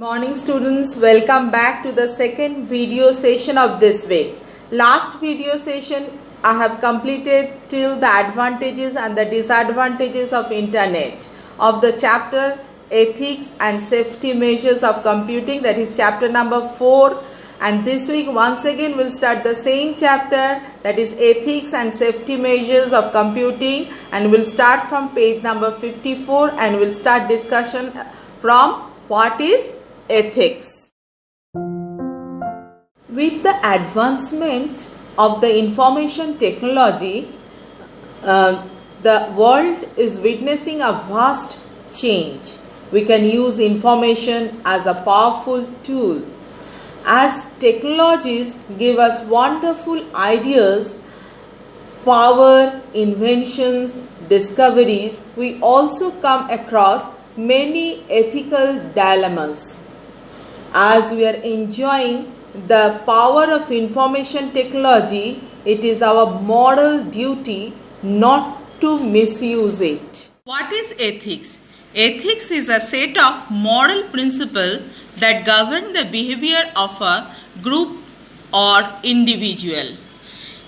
Morning students, welcome back to the second video session of this week. Last video session I have completed till the advantages and the disadvantages of internet of the chapter ethics and safety measures of computing, that is chapter number 4, and this week once again we'll start the same chapter, that is ethics and safety measures of computing, and we'll start from page number 54 and we'll start discussion from what is ethics. With the advancement of the information technology, the world is witnessing a vast change. We can use information as a powerful tool. As technologies give us wonderful ideas, power, inventions, discoveries, we also come across many ethical dilemmas. As we are enjoying the power of information technology, it is our moral duty not to misuse it. What is ethics? Ethics is a set of moral principles that govern the behavior of a group or individual.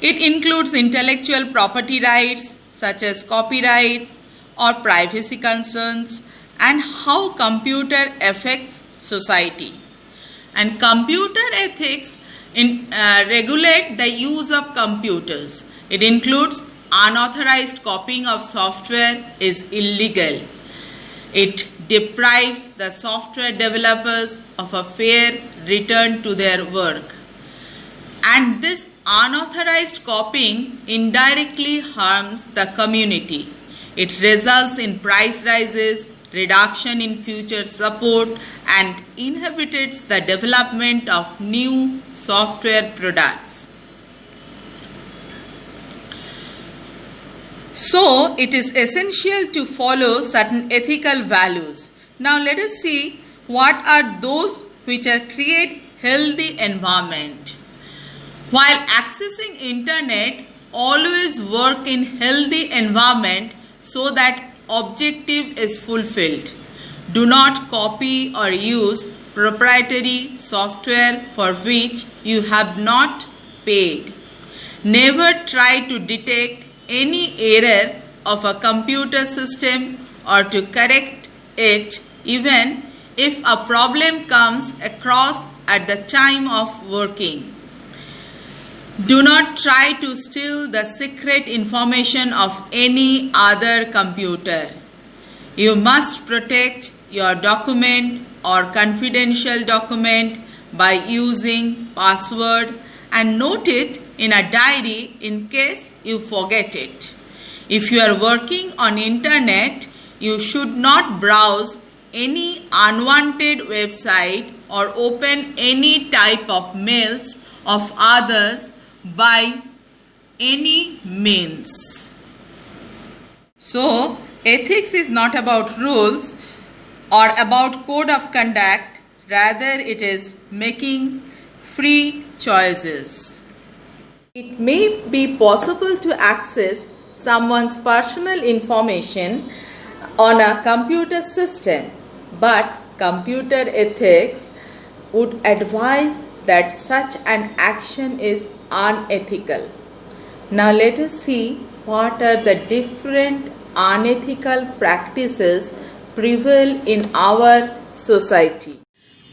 It includes intellectual property rights such as copyrights or privacy concerns, and how computer affects society. And computer ethics regulate the use of computers. It includes unauthorized copying of software is illegal. It deprives the software developers of a fair return to their work. And this unauthorized copying indirectly harms the community. It results in price rises, reduction in future support, and inhibits the development of new software products. So, it is essential to follow certain ethical values. Now, let us see what are those which are create healthy environment. While accessing internet, always work in healthy environment so that objective is fulfilled. Do not copy or use proprietary software for which you have not paid. Never try to detect any error of a computer system or to correct it, even if a problem comes across at the time of working. Do not try to steal the secret information of any other computer. You must protect your document or confidential document by using password and note it in a diary in case you forget it. If you are working on internet, you should not browse any unwanted website or open any type of mails of others by any means. So, ethics is not about rules or about code of conduct, rather it is making free choices. It may be possible to access someone's personal information on a computer system, but computer ethics would advise that such an action is unethical. Now let us see what are the different unethical practices prevail in our society.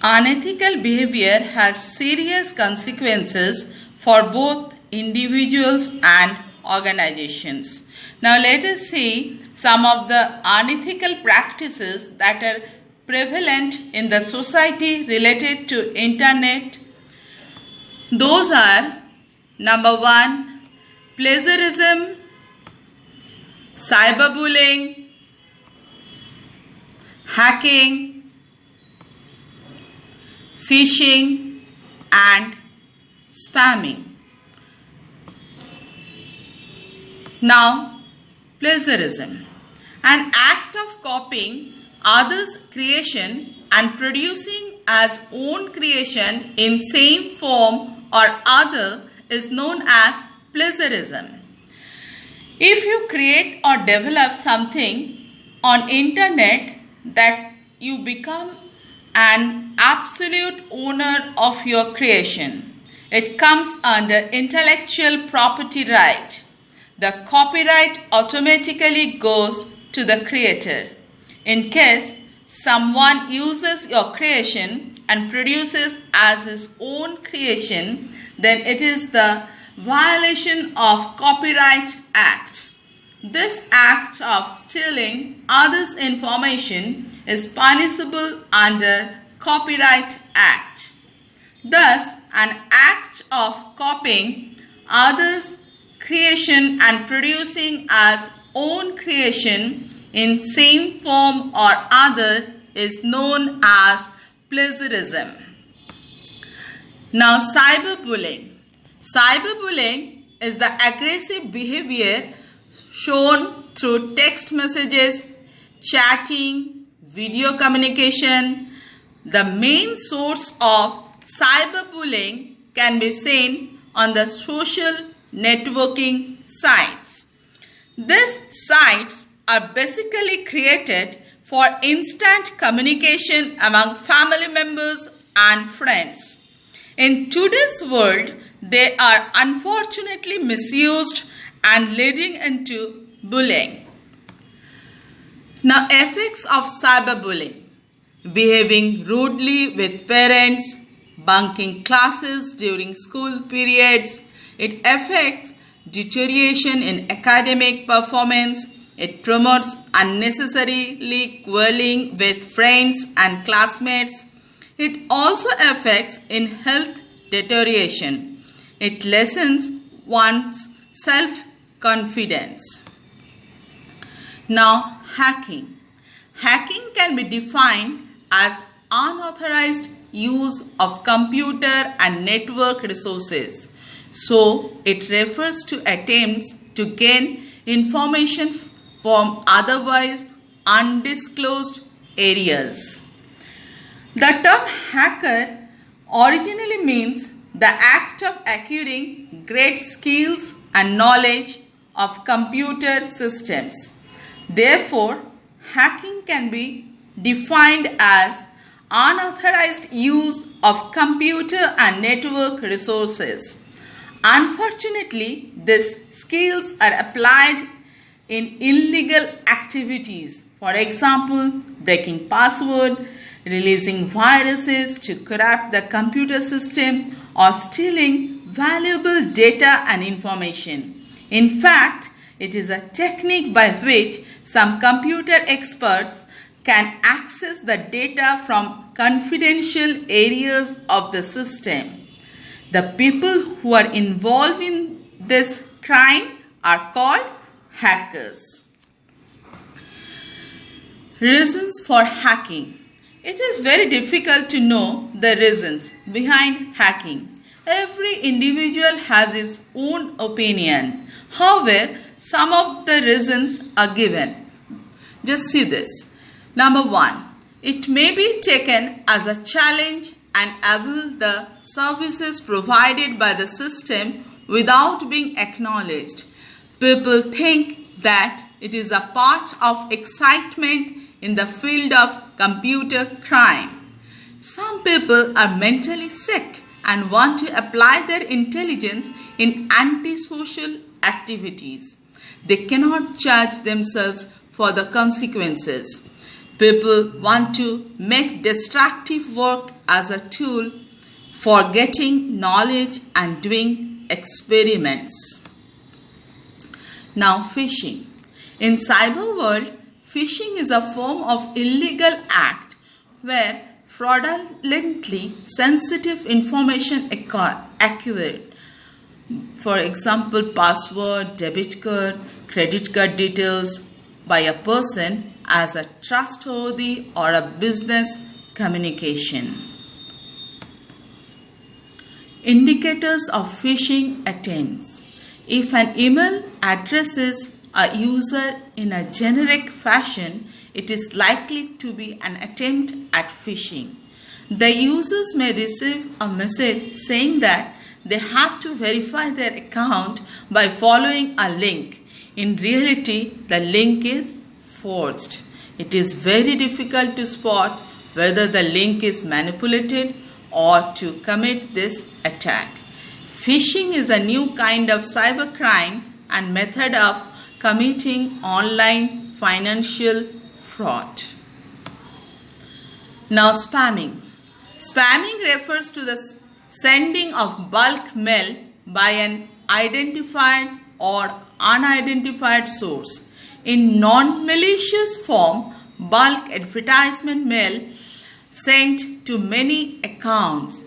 Unethical behavior has serious consequences for both individuals and organizations. Now let us see some of the unethical practices that are prevalent in the society related to internet. Those are: number 1, plagiarism, cyberbullying, hacking, phishing, and spamming. Now, plagiarism, an act of copying others' creation and producing as own creation in same form or other is known as plagiarism. If you create or develop something on internet that you become an absolute owner of your creation. It comes under intellectual property right. The copyright automatically goes to the creator. In case someone uses your creation and produces as his own creation, then it is the violation of Copyright Act. This act of stealing others' information is punishable under Copyright Act. Thus, an act of copying others' creation and producing as own creation in same form or other is known as plagiarism. Now, cyberbullying. Cyberbullying is the aggressive behavior shown through text messages, chatting, video communication. The main source of cyberbullying can be seen on the social networking sites. These sites are basically created for instant communication among family members and friends. In today's world, they are unfortunately misused and leading into bullying. Now, effects of cyberbullying: behaving rudely with parents, bunking classes during school periods. It affects deterioration in academic performance. It promotes unnecessarily quarreling with friends and classmates. It also affects in health deterioration. It lessens one's self-confidence. Now, hacking. Hacking can be defined as unauthorized use of computer and network resources. So, it refers to attempts to gain information from otherwise undisclosed areas. The term hacker originally means the act of acquiring great skills and knowledge of computer systems. Therefore, hacking can be defined as unauthorized use of computer and network resources. Unfortunately, these skills are applied in illegal activities. For example, breaking password, releasing viruses to corrupt the computer system, or stealing valuable data and information. In fact, it is a technique by which some computer experts can access the data from confidential areas of the system. The people who are involved in this crime are called hackers. Reasons for hacking. It is very difficult to know the reasons behind hacking. Every individual has its own opinion. However, some of the reasons are given. Just see this. Number 1. It may be taken as a challenge and avail the services provided by the system without being acknowledged. People think that it is a part of excitement in the field of computer crime. Some people are mentally sick and want to apply their intelligence in antisocial activities. They cannot judge themselves for the consequences. People want to make destructive work as a tool for getting knowledge and doing experiments. Now, phishing. In cyber world, phishing is a form of illegal act where fraudulently sensitive information acquired. For example, password, debit card, credit card details by a person as a trustworthy or a business communication. Indicators of phishing attempts. If an email addresses a user in a generic fashion, it is likely to be an attempt at phishing. The users may receive a message saying that they have to verify their account by following a link. In reality, the link is forged. It is very difficult to spot whether the link is manipulated or to commit this attack. Phishing is a new kind of cybercrime and method of committing online financial fraud. Now, spamming. Spamming refers to the sending of bulk mail by an identified or unidentified source. In non-malicious form, bulk advertisement mail sent to many accounts.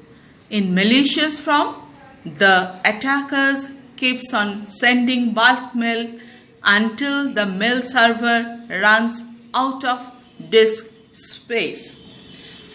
In malicious form, the attackers keeps on sending bulk mail until the mail server runs out of disk space.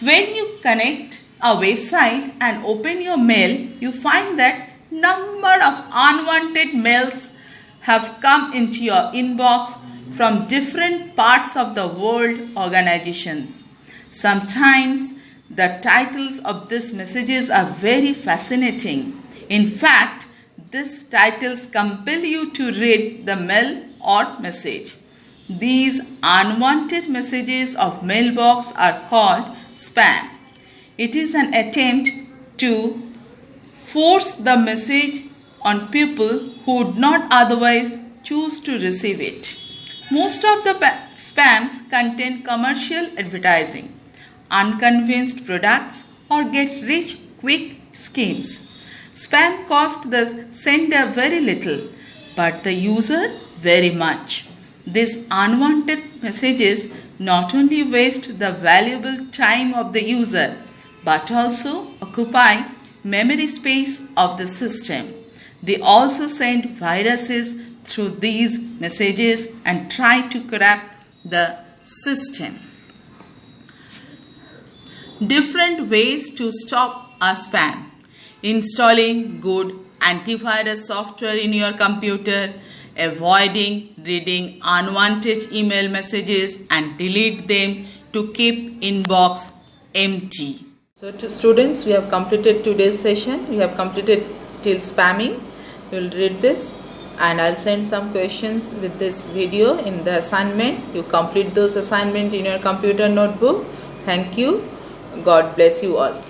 When you connect a website and open your mail, you find that number of unwanted mails have come into your inbox from different parts of the world organizations. Sometimes the titles of these messages are very fascinating. In fact, these titles compel you to read the mail or message. These unwanted messages of mailbox are called spam. It is an attempt to force the message on people who would not otherwise choose to receive it. Most of the spams contain commercial advertising, unconvinced products, or get rich quick schemes. Spam costs the sender very little, but the user very much. These unwanted messages not only waste the valuable time of the user, but also occupy memory space of the system. They also send viruses through these messages and try to corrupt the system. Different ways to stop a spam. Installing good antivirus software in your computer, avoiding reading unwanted email messages and delete them to keep inbox empty. So to students, we have completed today's session. We have completed till spamming. You will read this and I'll send some questions with this video in the assignment. You complete those assignments in your computer notebook. Thank you. God bless you all.